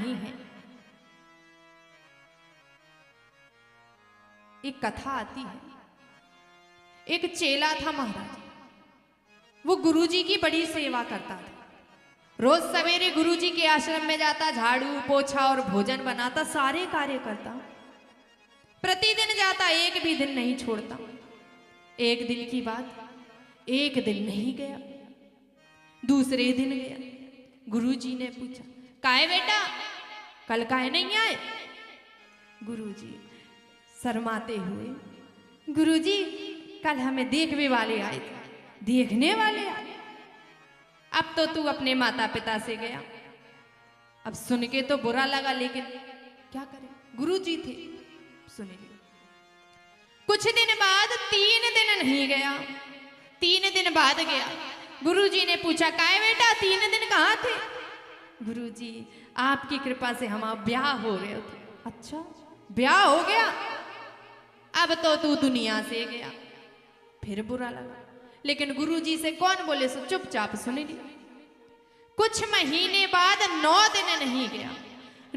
कहानी है। एक कथा आती है। एक चेला था महाराज, वो गुरुजी की बड़ी सेवा करता था। रोज सवेरे गुरुजी के आश्रम में जाता, झाड़ू पोछा और भोजन बनाता, सारे कार्य करता। प्रतिदिन जाता, एक भी दिन नहीं छोड़ता। एक दिन की बात, एक दिन नहीं गया, दूसरे दिन गया। गुरुजी ने पूछा, काहे बेटा कल काहे नहीं आए? गुरुजी शर्माते हुए, गुरुजी कल हमें देखने वाले आए थे। देखने वाले आए? अब तो तू अपने माता पिता से गया। अब सुन के तो बुरा लगा, लेकिन क्या करें, गुरुजी थे, सुन लिया। कुछ दिन बाद 3 दिन नहीं गया, 3 दिन बाद गया। गुरुजी ने पूछा, काहे बेटा 3 दिन कहाँ थे? गुरुजी आपकी कृपा से हमारा ब्याह हो रहे थे। अच्छा ब्याह हो गया, अब तो तू दुनिया से गया। फिर बुरा लगा, लेकिन गुरुजी से कौन बोले, सो चुपचाप सुन लिया। कुछ महीने बाद 9 दिन नहीं गया।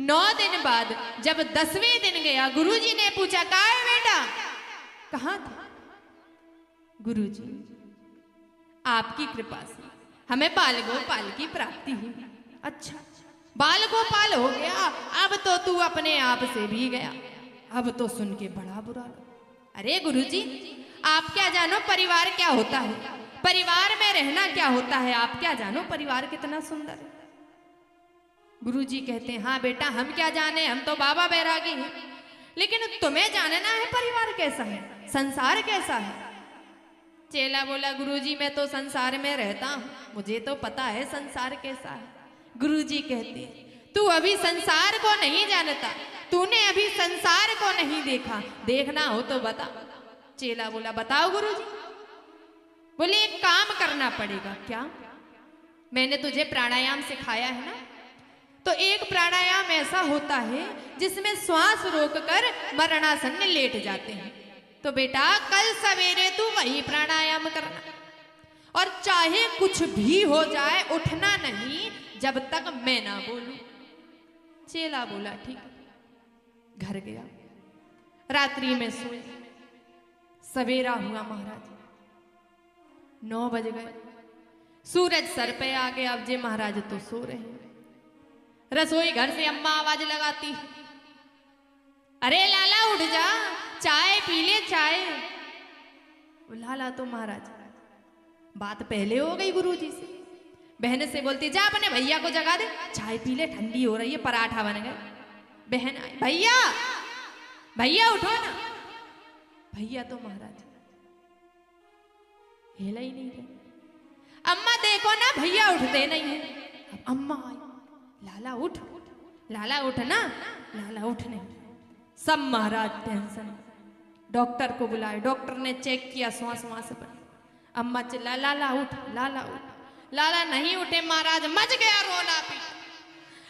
9 दिन बाद जब 10वें दिन गया, गुरुजी ने पूछा, काहे बेटा कहाँ था? गुरुजी आपकी कृपा से हमें बाल गोपाल की प्राप्ति हुई। अच्छा बाल गोपाल हो गया, अब तो तू अपने आप से भी गया। अब तो सुन के बड़ा बुरा लगा। अरे गुरुजी आप क्या जानो परिवार क्या होता है, परिवार में रहना क्या होता है, आप क्या जानो परिवार कितना सुंदर है। गुरुजी कहते हैं, हाँ बेटा हम क्या जाने, हम तो बाबा बैरागी हैं, लेकिन तुम्हें जानना है परिवार कैसा है, संसार कैसा है। चेला बोला, गुरुजी मैं तो संसार में रहता हूं, मुझे तो पता है संसार कैसा है। गुरुजी कहते हैं, तू अभी संसार को नहीं जानता, तूने अभी संसार को नहीं देखा, देखना हो तो बता। चेला बोला, बताओ गुरुजी। बोले एक काम करना पड़ेगा। क्या? मैंने तुझे प्राणायाम सिखाया है ना, तो एक प्राणायाम ऐसा होता है जिसमें श्वास रोककर मरणासन लेट जाते हैं। तो बेटा कल सवेरे तू वही प्राणायाम करना, और चाहे कुछ भी हो जाए उठना नहीं जब तक मैं ना बोलूं। चेला बोला ठीक। घर गया, रात्रि में सोए। सवेरा हुआ महाराज, 9 बज गए, सूरज सर पे आ गया। अब जे महाराज तो सो रहे हैं। रसोई घर से अम्मा आवाज लगाती, अरे लाला उठ जा, चाय पी ले चाय। लाला तो महाराज बात पहले हो गई गुरुजी से। बहन से बोलती, जा अपने भैया को जगा दे, चाय पी ले, ठंडी हो रही है, पराठा बन गए। बहन आई, भैया भैया उठो ना। भैया तो महाराज हिला ही नहीं रहे। अम्मा देखो ना भैया उठते नहीं है। अब अम्मा आई, लाला उठ, लाला उठ ना, लाला उठ नहीं। सब महाराज टेंशन। डॉक्टर को बुलाए, डॉक्टर ने चेक किया, श्वास वास पर। अम्मा चिल्ला, लाला उठ, लाला उठ। लाला नहीं उठे महाराज, मच गया रोना पीट।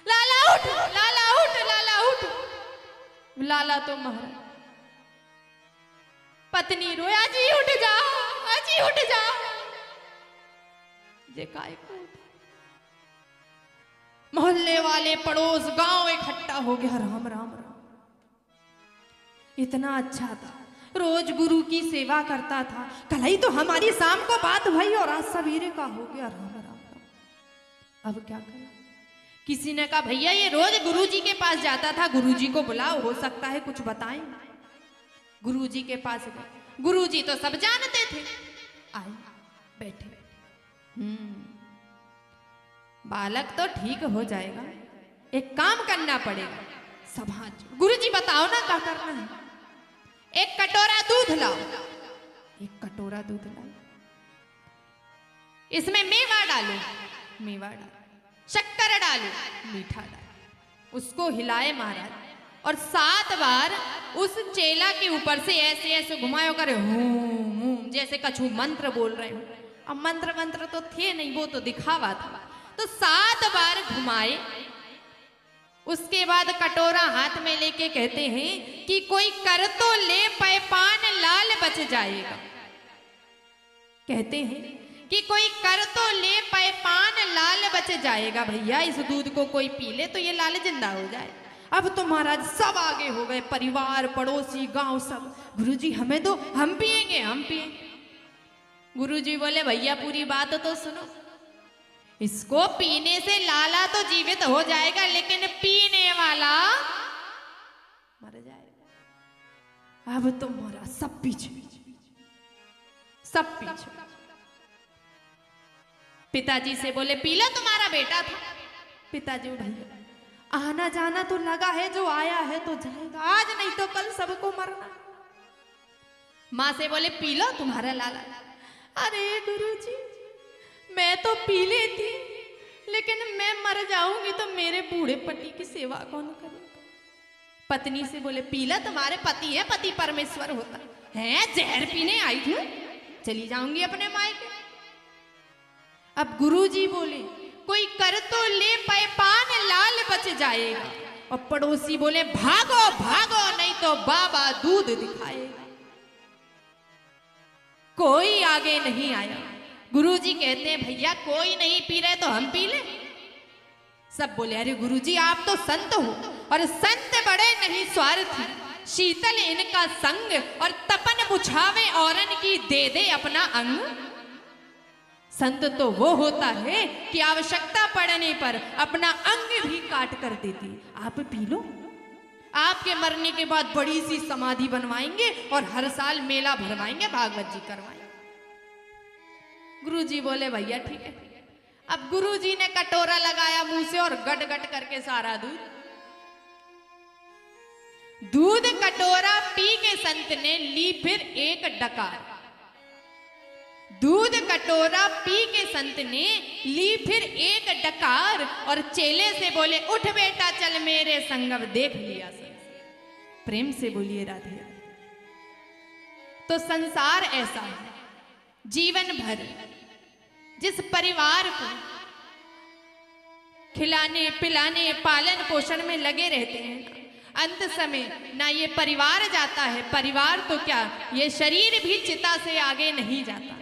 लाला उठ, लाला उठ, लाला उठ। लाला तो महाराज, पत्नी रोया, अजी उठ जाओ, अजी उठ जाओ। जे काय को मोहल्ले वाले पड़ोस गांव इकट्ठा हो गया। राम राम राम। इतना अच्छा था, रोज गुरु की सेवा करता था। कल ही तो हमारी शाम को बात भई और आज सवेरे का हो गया। राम राम राम। अब क्या करें? किसी ने कहा, भैया ये रोज गुरुजी के पास जाता था, गुरुजी को बुलाओ, हो सकता है कुछ बताएं। गुरुजी के पास गए। गुरुजी तो सब जानते थे। आए, बैठे। बालक तो ठीक हो जाएगा, एक काम करना पड़ेगा। सभा, गुरुजी बताओ ना क्या करना है। एक कटोरा दूध लाओ। एक कटोरा दूध लाओ, इसमें मेवा डालो, मेवा डालो, शक्कर डालो, मीठा डालो। उसको हिलाए महाराज, और 7 बार उस चेला के ऊपर से ऐसे ऐसे घुमायो करे, हूं जैसे कछु मंत्र बोल रहे हो। अब मंत्र तो थे नहीं, वो तो दिखावा था। तो 7 बार घुमाए। उसके बाद कटोरा हाथ में लेके कहते हैं कि कोई कर तो ले, पैपान लाल बच जाएगा। कहते हैं कि कोई कर तो ले पाए पान, लाल बच जाएगा भैया। इस दूध को कोई पी ले तो ये लाल जिंदा हो जाए। अब तो महाराज सब आगे हो गए, परिवार, पड़ोसी, गांव सब। गुरुजी हमें दो, हम पिएंगे, हम पिएंगे। गुरुजी बोले भैया पूरी बात तो सुनो, इसको पीने से लाला तो जीवित हो जाएगा, लेकिन पीने वाला मर जाएगा। अब तो महाराज सब पीछे, सब पीछे। पिताजी से बोले पी लो, तुम्हारा बेटा था। पिताजी भैया आना जाना तो लगा है, जो आया है तो जाएगा, आज नहीं तो कल सबको मरना। माँ से बोले पी लो, तुम्हारा लाला। अरे गुरुजी मैं तो पी लेती, लेकिन मैं मर जाऊंगी तो मेरे बूढ़े पति की सेवा कौन करेगा। पत्नी से बोले पी लो, तुम्हारे पति है, पति परमेश्वर होता है। जहर पीने आई थी, चली जाऊंगी अपने मायके। अब गुरुजी बोले कोई कर तो ले पाए पान, लाल बच जाएगा। और पड़ोसी बोले भागो भागो, नहीं तो बाबा दूध दिखाएगा। कोई आगे नहीं आया। गुरुजी कहते हैं भैया कोई नहीं पी रहे तो हम पी ले। सब बोले अरे गुरुजी आप तो संत हो, और संत बड़े नहीं स्वार्थी, शीतल इनका संग, और तपन बुझावे औरन की दे दे अपना अंग। संत तो वो होता है कि आवश्यकता पड़ने पर अपना अंग भी काट कर देती। आप पी लो, आपके मरने के बाद बड़ी सी समाधि बनवाएंगे और हर साल मेला भरवाएंगे, भागवत जी करवाएंगे। गुरुजी बोले भैया ठीक है। अब गुरुजी ने कटोरा लगाया मुंह से और गट गट करके सारा दूध कटोरा पी के संत ने ली फिर एक डकार। दूध कटोरा पी के संत ने ली फिर एक डकार, और चेले से बोले उठ बेटा चल मेरे संग, अब देख लिया संसार। प्रेम से बोलिए राधे। तो संसार ऐसा है, जीवन भर जिस परिवार को खिलाने पिलाने पालन पोषण में लगे रहते हैं, अंत समय ना ये परिवार जाता है। परिवार तो क्या, ये शरीर भी चिता से आगे नहीं जाता।